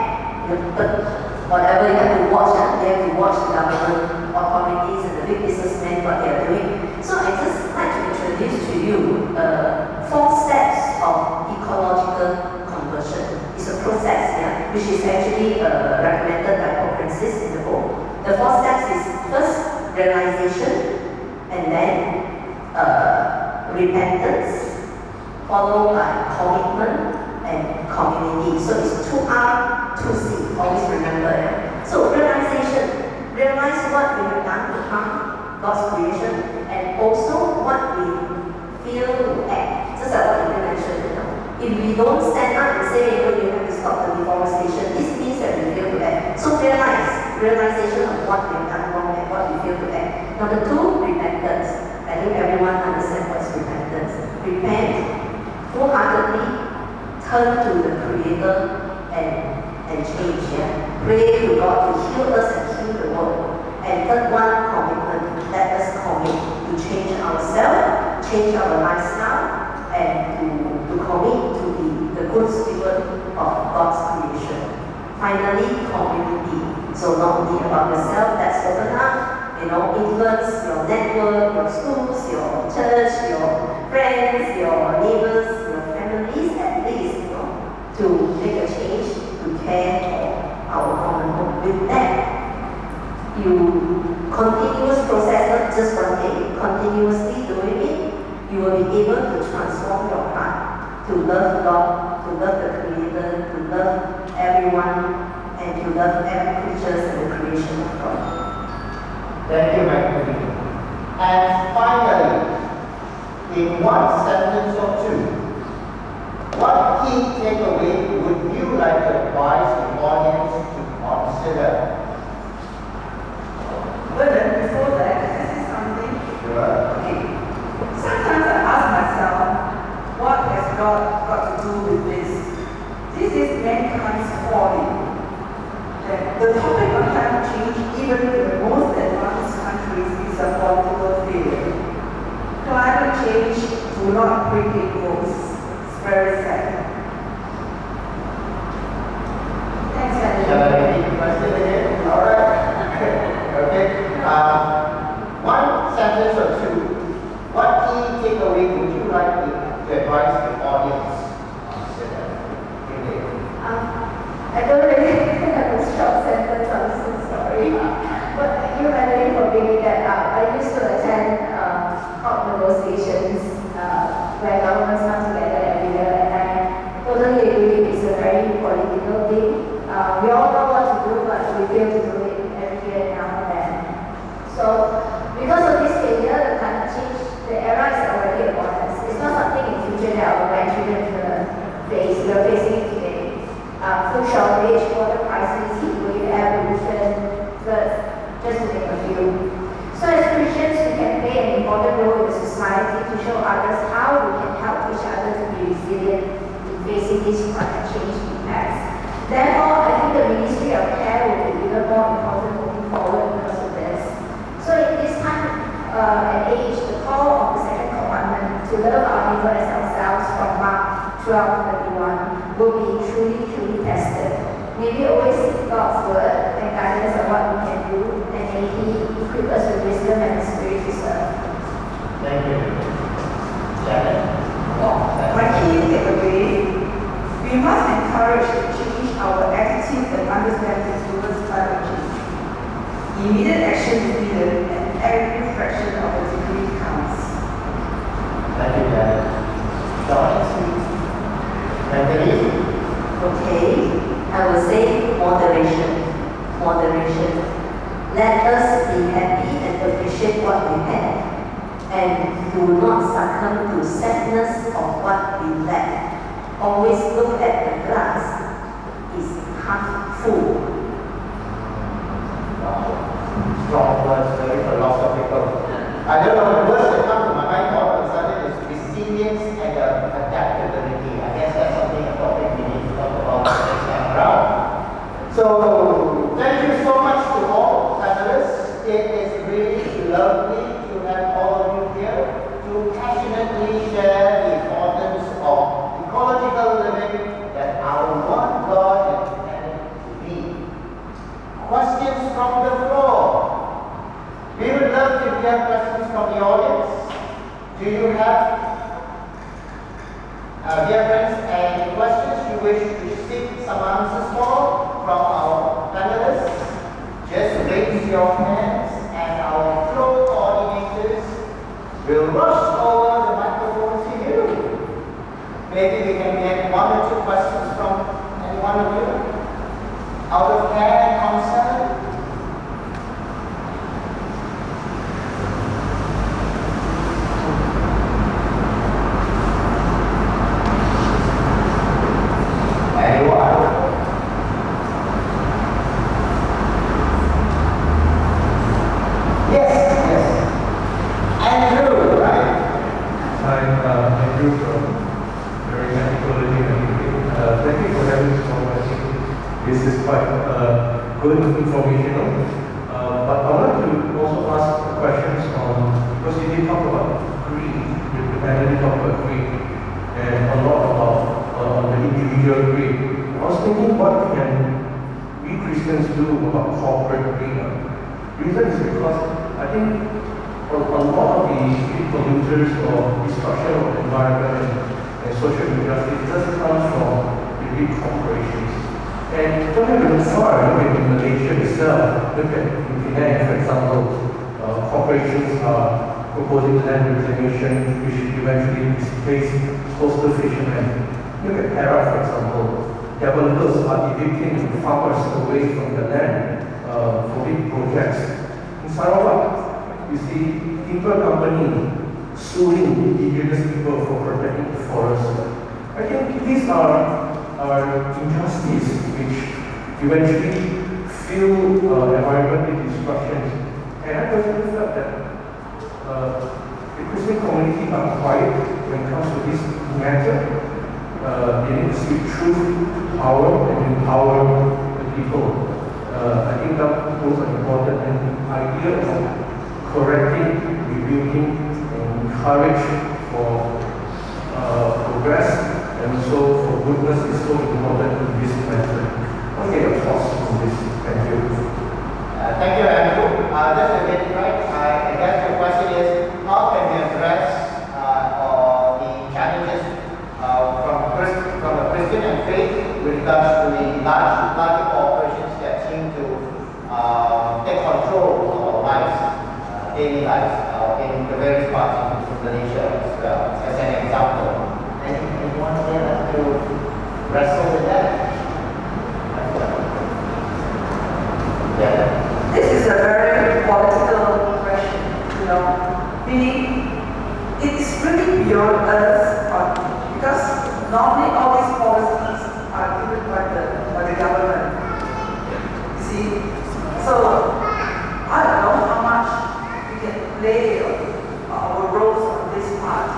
But whatever you have to watch, you have to watch the government authorities and the big businessmen what they are doing. So I just like to introduce to you 4 steps of ecological conversion. It's a process, which is actually recommended by Pope Francis in the book. The 4 steps is first realization, and then repentance, followed by commitment and community. So it's 2R, 2C, always remember. So realization, realize what we have done to harm God's creation, and also what we feel to act. Just like what you mentioned. If we don't stand up and say, you have to stop the deforestation, this means that we fail to act. So realization of what we have done wrong and what we fail to act. Number 2, repentance. I think everyone understands what is repentance. Repent, wholeheartedly turn to the Creator and change. Pray to God to heal us and heal the world. And third one, commitment. Let us commit to change ourselves, change our lifestyle, and to commit to be the good steward of God's creation. Finally, community. So not only about yourself, let's open up, influence your network, your schools, your church, your friends, your neighbors, your families, at least, to make a change, to care for our common home. With that, you continuous process, not just one day, continuously doing it, you will be able to transform your heart to love God, to love the Creator, to love everyone, and to love every creature and the creation of God. Thank you, Magdalene. And finally, in one sentence or two, what key takeaway would you like to advise the audience to consider? Well, then, before that, can I say something? Sure. Okay. Sometimes I ask myself, what has God got to do with this? This is mankind's falling. The topic of climate change, even in the most advanced countries, is a political failure. Climate change do not bring in votes. It's very sad. Thanks, Shall I Melanie. repeat the question again? All right. Okay. One sentence or two. What key takeaway would you like to advise the audience? I don't really have a short sentence, I'm so sorry. But thank you, Melanie, for bringing that up. I used to attend COP negotiations where governments come together every year, and I totally agree it's a very political thing. We all know what to do, but we fail to do it every year now and then. So, because of this failure, the climate change, the era is already upon us. It's not something in future that our grandchildren will face. We are facing it today. Food shortage, water crisis, heat wave, air pollution, floods, just to name a few. So as Christians, we can play an important role in the society to show others how we can help each other to be resilient in facing these climate change impacts. Therefore, I think the ministry of care will be even more important moving forward because of this. So in this time and age, the call of the second commandment to love our neighbor as ourselves from Mark 12:31 will be truly tested. May we always seek God's word and guidance on what we can do, and may He equip us with wisdom and the spirit to serve. Thank you. Janet? My key takeaway, we must encourage to change our attitude and understanding towards climate change. Immediate action is needed, and every fraction of a degree counts. Thank you, Janet. John? Magdalene? Okay, I will say moderation. Let us be happy and appreciate appreciate what we have and do not succumb to sadness of what we lack. Always look at the glass is half full. Wow. Strong words, very philosophical. I don't know, the words that come to my mind all of a sudden is resilience and adaptability. I guess that's something a topic we need to talk about next time around. So, thank you so much to all panelists. It is really lovely to have all of you here to passionately share the importance of ecological living that our one God intended to be. Questions from the floor. We would love to hear questions from the audience. Do you have, dear friends, any questions you wish to seek some answers for from our panelists? Just raise your hands and our floor coordinators will rush over the microphone to you. Maybe we can get one or two questions from any one of you out of care and concern. Good informational, but I want to also ask questions on, because you did talk about greed, you primarily talk about greed, and a lot about on the individual greed. I was thinking, what can we Christians do about corporate greed? Reason is because I think a lot of the polluters or destruction of the environment and social injustice does come from the big corporations. And don't have to look far, look at Malaysia itself, look at Penang, for example. Corporations are proposing land reclamation, which eventually displace coastal fishermen. Look at Perak, for example. Developers are evicting farmers away from the land for big projects. In Sarawak, you see timber company suing indigenous people for protecting the forest. I think these are injustice which eventually fuel environmental destruction. And I personally felt that the Christian community are quiet when it comes to this matter. They need to speak truth to power and empower the people. I think that was an important idea of correcting, rebuking, and encourage for progress. And so, for goodness is so important in this matter. I'll get your thoughts on this. Thank you. Thank you, Andrew. Just to get it right, I guess your question is, how can we address the challenges from the Christian faith with regards to the large corporations that seem to take control of our lives, daily lives, in the various parts of Malaysia as well, as an example. Anyone here like to wrestle with that? Yeah. This is a very political question, you know. It is really beyond us, because normally all these policies are given by the government. You see, so I don't know how much we can play our roles on this part.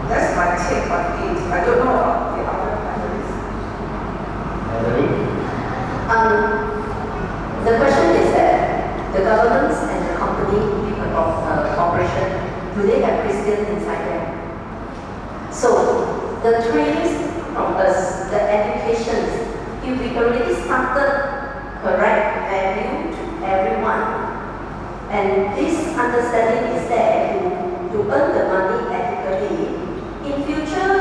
That's my take on it. I don't know about the other countries. The question is that the governments and the company, corporation, do they have Christian inside them? So the trainings from us, the educations, if we already started correct value to everyone, and this understanding is there to earn the money ethically, in future,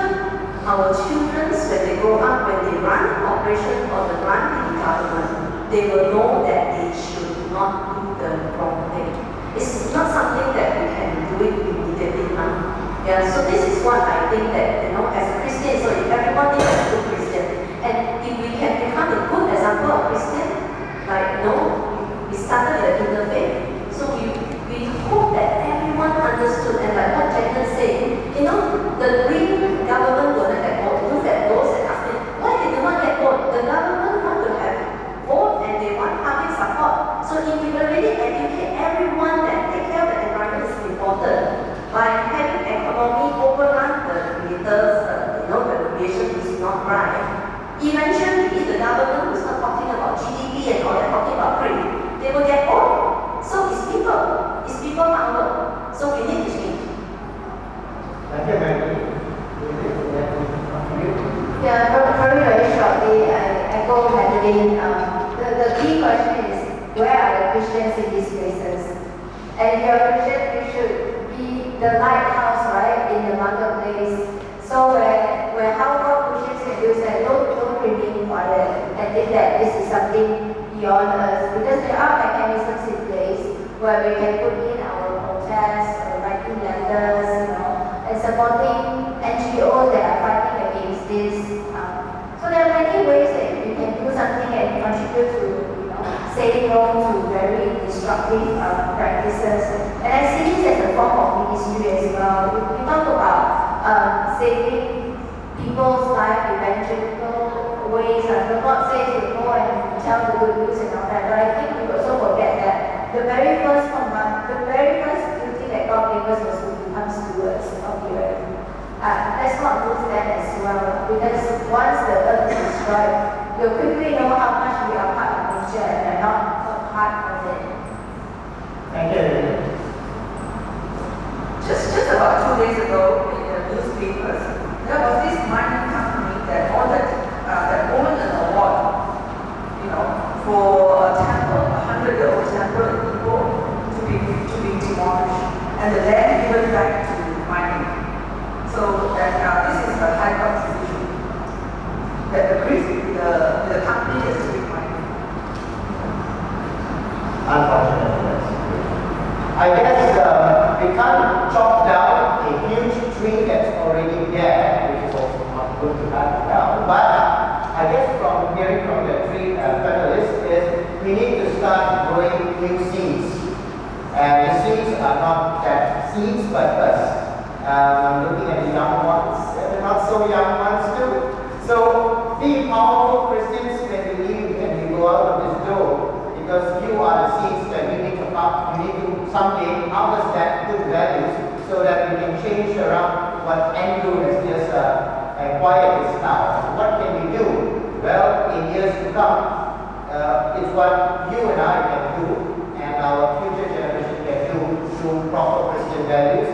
our children, when they grow up, when they run an operation or they run the government, they will know that they should not do the wrong thing. It's not something that we can do it immediately now. Yeah, so this is what I think that, you know, as a Christian, so if everybody is a good Christian, and if we can become a good example of Christian, like, you know, we started the interfaith and like what Janet said, you know, the green government will not get vote. Look at those and ask me, why they do not get vote? The government want to have vote and they want public support. So if we already educate everyone that take care of the environment is important, by having economy overrun the creators, you know, the creation is not right. Eventually, the government will start talking about GDP and all that, talking about green. They will get vote. So it's people power. So we need to change. Thank you, Maggie. Yeah, very shortly, I echo Madeline. The key question is, where are the Christians in these places? And if you're a Christian, you should be the lighthouse, right, in the marketplace. So where how Christians can use that, don't remain quiet and think that this is something beyond us. Because there are mechanisms in place where we can put in our protests, or writing letters, you know, and supporting NGOs that are fighting against this. So there are many ways that we can do something and contribute to, you know, saying no to very destructive practices. And I see this as a form of ministry as well. We talk about saving people's life, evangelical ways. The Lord says to go and tell the good news and all that. But I think we also forget that the very first duty that God gave us was to become stewards of the earth. Let's not lose that as well, because once the earth is destroyed, you'll quickly know how much we are part of nature and we are not a part of it. Thank you. Just about 2 days ago in the newspapers, there was this mining company that ordered, that won an award, you know, for a temple, 100-year-old temple in Ipoh to be demolished and the land given back to mining. So that this is a high court decision that agrees with the company that's doing mining. Unfortunately, yes. I guess we can't chop down a huge tree that's already there, which is also not good to cut down. But I guess from hearing from the three panelists is we need to start growing new seeds. And the seeds are not that seeds, but us. I'm looking at the young ones and the not so young ones too. So be powerful Christians when you leave and you go out of this door, because you are the seeds that you need to someday harvest that good values so that we can change around what Andrew has just inquired us now. What can we do? Well, in years to come, it's what you and I can do and our future generation can do through proper Christian values